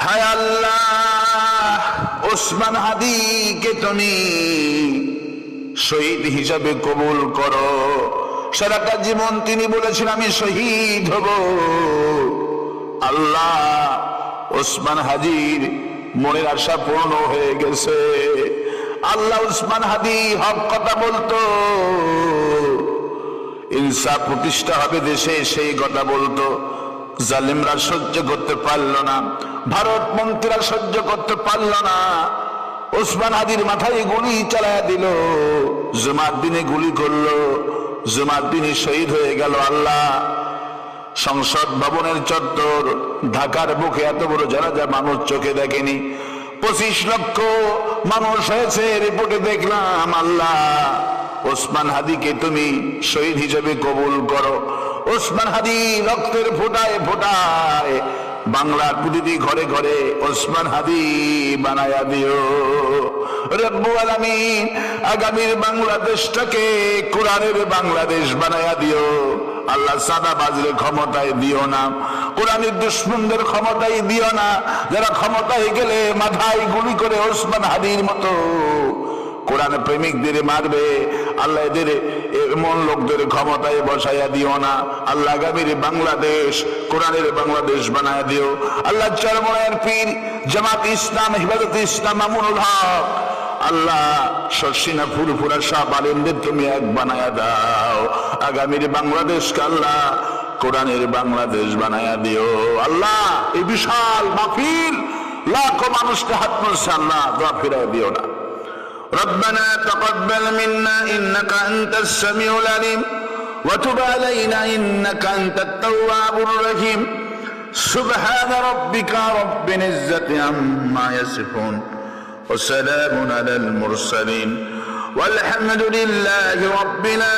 হায় আল্লাহ, ওসমান হাদিকে তুমি শহীদ হিসাবে কবুল করো। সারাটা জীবন তিনি বলেছেন আমি শহীদ হব। আল্লাহ, ওসমান হাদির মনের আশা পূর্ণ হয়ে গেছে। আল্লাহ, ওসমান হাদি হক কথা বলতো, ইনসাফ প্রতিষ্ঠা হবে দেশে সেই কথা বলতো। জালিমরা সহ্য করতে পারল না, ভারত মন্ত্রীরা সহ্য করতে পারল না, ওসমান হাদির মাথায় গুলি চালায়া দিল, জুমার দিনে গুলি করলো, জুমার দিনে শহীদ হয়ে গেল। আল্লাহ, সংসদ ভবনের চত্বর, ঢাকার বুকে এত বড় জানাজা মানুষ চোখে দেখেনি, 25 লক্ষ মানুষ হয়েছে রিপোর্টে দেখলাম। আল্লাহ, ওসমান হাদিকে তুমি শহীদ হিসেবে কবুল করো। ওসমান হাদি রক্তের ফোঁটায় ফোঁটায় বাংলার প্রতিটি ঘরে ঘরে ওসমান হাদি বানায়া দিও রব্বুল আলামিন। আগামীর বাংলাদেশটাকে কোরআনের বাংলাদেশ বানায়া দিও আল্লাহ। সাদাবাজের ক্ষমতায় দিও না, কোরআনের দুশমনদের ক্ষমতায় দিও না, যারা ক্ষমতায় গেলে মাথায় গুলি করে ওসমান হাদির মতো কোরআন প্রেমিকদের মারবে। আল্লাহ, এদের এমন লোকদের ক্ষমতায় বসাইয়া দিও না আল্লাহ। আগামীর বাংলাদেশ কোরআনের বাংলাদেশ বানায়া দিও আল্লাহ। চরমনায়ের পীর জামাত ইসলাম, হিফাজত ইসলাম, মামুনুল হক আল্লাহ, শর্ষিনা ফুরফুরা সব আলেমদের তুমি এক বানায়া দাও। আগামীর বাংলাদেশকে আল্লাহ কোরআনের বাংলাদেশ বানায়া দিও আল্লাহ। এই বিশাল মাহফিল, লাখো মানুষকে হাত তুলছে আল্লাহ, দোয়া ফিরাই দিও না। ربنا تقبل منا إنك أنت السميع العليم وتب علينا إنك أنت التواب الرحيم سبحان ربك رب العزة عما يصفون وسلام على المرسلين والحمد لله رب العالمين.